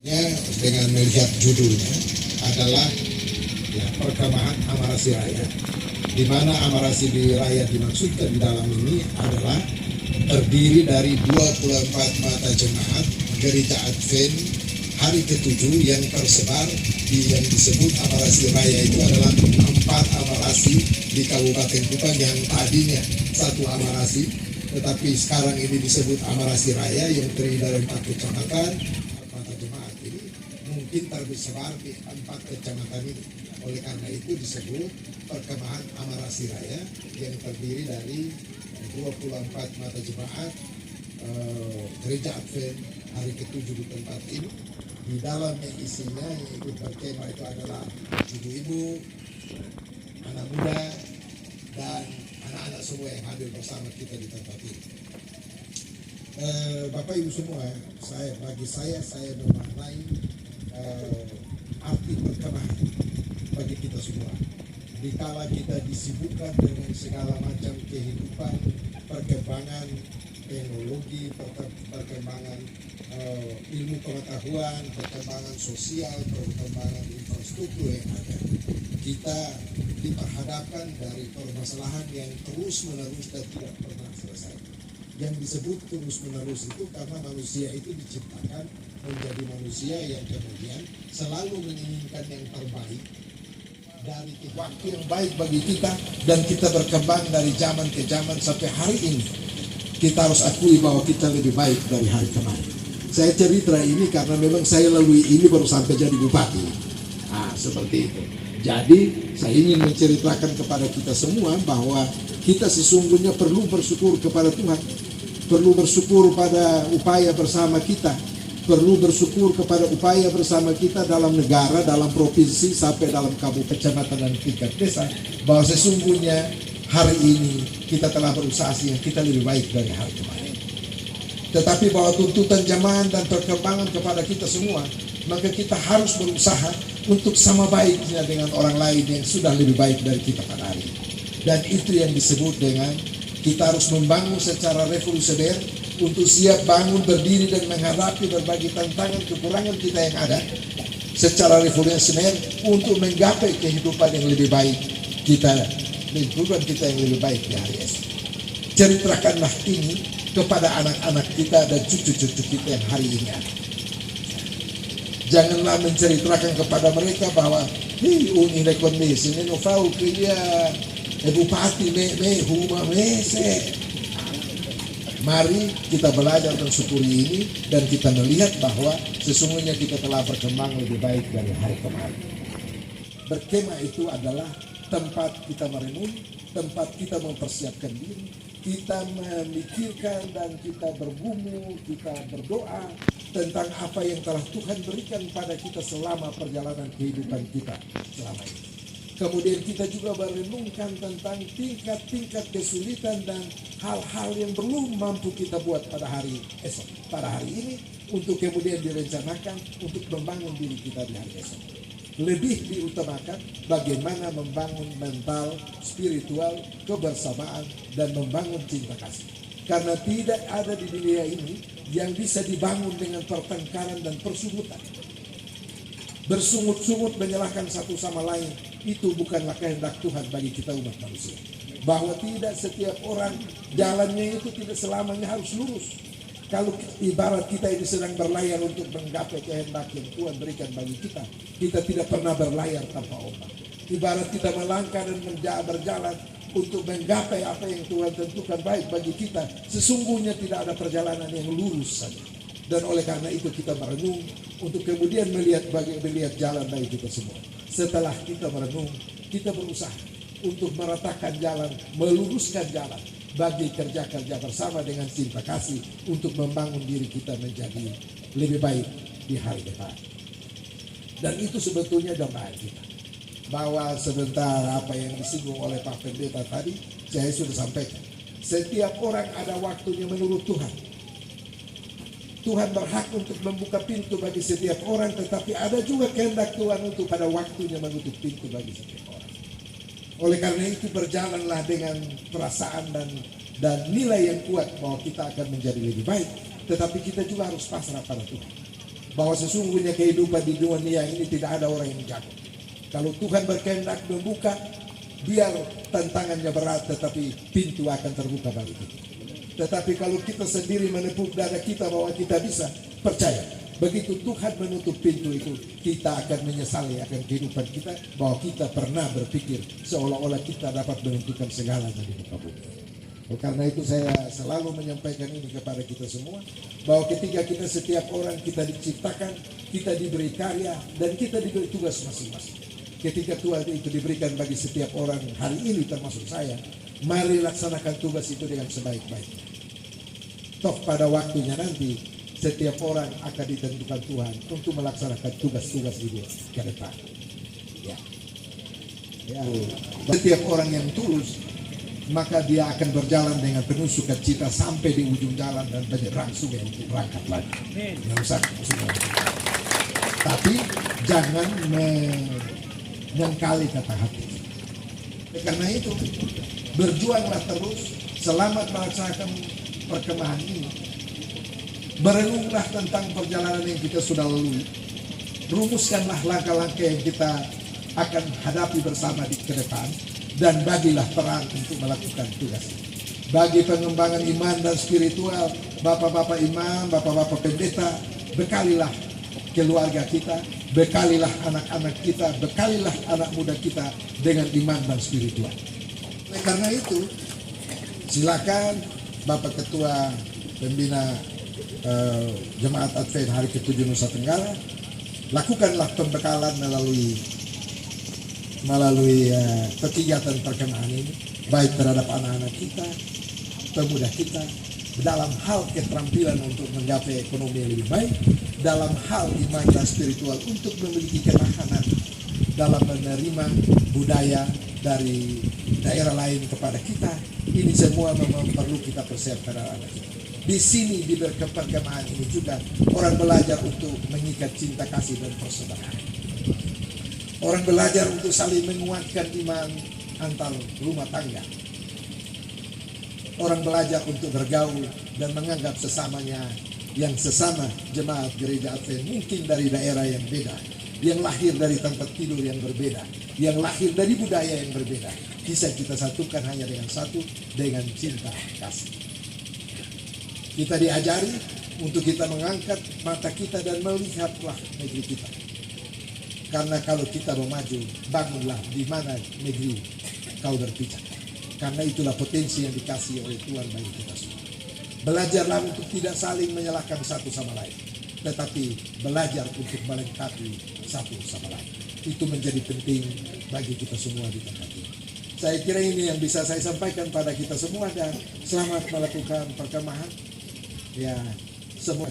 Dengan melihat judulnya adalah perkemahan Amarasi Raya, di mana Amarasi Raya dimaksudkan di dalam ini adalah terdiri dari 24 mata jemaat gereja Advent hari ke-7 yang tersebar yang disebut Amarasi Raya. Itu adalah 4 Amarasi di Kabupaten Kupang yang tadinya 1 Amarasi, tetapi sekarang ini disebut Amarasi Raya yang terdiri dari 4 kecamatan. Mata jemaat ini mungkin tersebar di 4 kecamatan ini. Oleh karena itu disebut perkemahan Amarasi Raya yang terdiri dari 24 mata jemaat gereja Advent hari ke-7 di tempat ini. Di dalamnya isinya yaitu berkemah itu adalah ibu-ibu, anak muda, dan anak-anak semua yang hadir bersama kita di tempat ini. Bapak Ibu semua, bagi saya memaknai arti perkemahan bagi kita semua. Dikala kita disibukkan dengan segala macam kehidupan, perkembangan teknologi, perkembangan ilmu pengetahuan, perkembangan sosial, perkembangan infrastruktur yang ada, kita diperhadapkan dari permasalahan yang terus-menerus dan tidak pernah selesai. Yang disebut terus-menerus itu karena manusia itu diciptakan menjadi manusia yang kemudian selalu menginginkan yang terbaik dari waktu yang baik bagi kita, dan kita berkembang dari zaman ke zaman sampai hari ini. Kita harus akui bahwa kita lebih baik dari hari kemarin. Saya cerita ini karena memang saya lalui ini baru sampai jadi bupati. Seperti itu. Jadi saya ingin menceritakan kepada kita semua bahwa kita sesungguhnya perlu bersyukur kepada Tuhan, perlu bersyukur pada upaya bersama kita, perlu bersyukur kepada upaya bersama kita dalam negara, dalam provinsi, sampai dalam kabupaten, kecamatan, dan tingkat desa, bahwa sesungguhnya hari ini kita telah berusaha yang kita lebih baik dari hari kemarin. Tetapi bahwa tuntutan zaman dan perkembangan kepada kita semua, maka kita harus berusaha untuk sama baiknya dengan orang lain yang sudah lebih baik dari kita pada hari ini. Dan itu yang disebut dengan kita harus membangun secara revolusioner untuk siap bangun, berdiri, dan menghadapi berbagai tantangan kekurangan kita yang ada secara revolusioner untuk menggapai kehidupan yang lebih baik kita, lingkungan kita yang lebih baik di hari esok. Ceritakanlah ini kepada anak-anak kita dan cucu-cucu kita yang hari ini ada. Janganlah menceritakan kepada mereka bahwa uni kondisi ini novau kaya bupati me huma mese. Mari kita belajar mensyukuri ini dan kita melihat bahwa sesungguhnya kita telah berkembang lebih baik dari hari kemarin. Berkemah itu adalah tempat kita merenung, tempat kita mempersiapkan diri, kita memikirkan dan kita bergumul, kita berdoa tentang apa yang telah Tuhan berikan pada kita selama perjalanan kehidupan kita selama ini. Kemudian kita juga merenungkan tentang tingkat-tingkat kesulitan dan hal-hal yang belum mampu kita buat pada hari esok, pada hari ini, untuk kemudian direncanakan untuk membangun diri kita di hari esok. Lebih diutamakan bagaimana membangun mental, spiritual, kebersamaan, dan membangun cinta kasih. Karena tidak ada di dunia ini yang bisa dibangun dengan pertengkaran dan persungutan. Bersungut-sungut menyalahkan satu sama lain, itu bukanlah kehendak Tuhan bagi kita umat manusia. Bahwa tidak setiap orang jalannya itu tidak selamanya harus lurus. Kalau ibarat kita ini sedang berlayar untuk menggapai kehendak yang Tuhan berikan bagi kita, kita tidak pernah berlayar tanpa ombak. Ibarat kita melangkah dan berjalan untuk menggapai apa yang Tuhan tentukan baik bagi kita, sesungguhnya tidak ada perjalanan yang lurus saja. Dan oleh karena itu kita merenung untuk kemudian melihat jalan bagi kita semua. Setelah kita merenung, kita berusaha untuk meratakan jalan, meluruskan jalan bagi kerja-kerja bersama dengan cinta kasih untuk membangun diri kita menjadi lebih baik di hari depan. Dan itu sebetulnya doa kita. Bahwa sebentar apa yang disinggung oleh Pak Pendeta tadi, saya sudah sampaikan. Setiap orang ada waktunya menurut Tuhan. Tuhan berhak untuk membuka pintu bagi setiap orang, tetapi ada juga kehendak Tuhan untuk pada waktunya menutup pintu bagi setiap orang. Oleh karena itu berjalanlah dengan perasaan dan nilai yang kuat bahwa kita akan menjadi lebih baik, tetapi kita juga harus pasrah pada Tuhan. bahwa sesungguhnya kehidupan di dunia ini tidak ada orang yang jago. Kalau Tuhan berkehendak membuka, biar tantangannya berat, tetapi pintu akan terbuka bagi kita. Tetapi kalau kita sendiri menepuk dada kita bahwa kita bisa, percaya, begitu Tuhan menutup pintu itu, kita akan menyesali akan kehidupan kita, bahwa kita pernah berpikir seolah-olah kita dapat menentukan segalanya di muka bumi. Karena itu saya selalu menyampaikan ini kepada kita semua, bahwa ketika kita setiap orang kita diciptakan, kita diberi karya, dan kita diberi tugas masing-masing. Ketika Tuhan itu diberikan bagi setiap orang hari ini termasuk saya, mari laksanakan tugas itu dengan sebaik-baiknya. Toh pada waktunya nanti setiap orang akan ditentukan Tuhan untuk melaksanakan tugas-tugas itu ke depan. Ya. Setiap orang yang tulus, maka dia akan berjalan dengan penuh sukacita sampai di ujung jalan dan menyeberang sungai untuk berangkat lagi. Tapi jangan menyangkali kata hati. Karena itu berjuanglah terus, selamat melaksanakan perkemahan ini. Berenunglah tentang perjalanan yang kita sudah lalui. Rumuskanlah langkah-langkah yang kita akan hadapi bersama di ke depan, dan bagilah peran untuk melakukan tugas. Bagi pengembangan iman dan spiritual, bapak-bapak imam, bapak-bapak pendeta, bekalilah keluarga kita, bekalilah anak-anak kita, bekalilah anak muda kita dengan iman dan spiritual. Karena itu, silakan Bapak Ketua Pembina Jemaat Advent Hari ke-7 Nusa Tenggara, lakukanlah pembekalan melalui kegiatan perkemahan ini, baik terhadap anak-anak kita, pemuda kita, dalam hal keterampilan untuk menggapai ekonomi yang lebih baik, dalam hal iman dan spiritual untuk memiliki ketahanan dalam menerima budaya dari daerah lain kepada kita. Ini semua memang perlu kita persiapkan anak-anak kita. Di sini di perkemahan ini juga orang belajar untuk mengikat cinta kasih dan persaudaraan. Orang belajar untuk saling menguatkan iman antar rumah tangga. Orang belajar untuk bergaul dan menganggap sesamanya yang sesama jemaat gereja Advent, mungkin dari daerah yang beda, yang lahir dari tempat tidur yang berbeda, yang lahir dari budaya yang berbeda, bisa kita satukan hanya dengan satu, dengan cinta kasih. Kita diajari untuk kita mengangkat mata kita dan melihatlah negeri kita. Karena kalau kita mau maju, bangunlah di mana negeri kau berpijak. Karena itulah potensi yang dikasih oleh Tuhan bagi kita semua. Belajarlah untuk tidak saling menyalahkan satu sama lain, tetapi belajar untuk melengkapi satu sama lain. Itu menjadi penting bagi kita semua di tempat ini. Saya kira ini yang bisa saya sampaikan pada kita semua, dan selamat melakukan perkemahan. Ya, semua.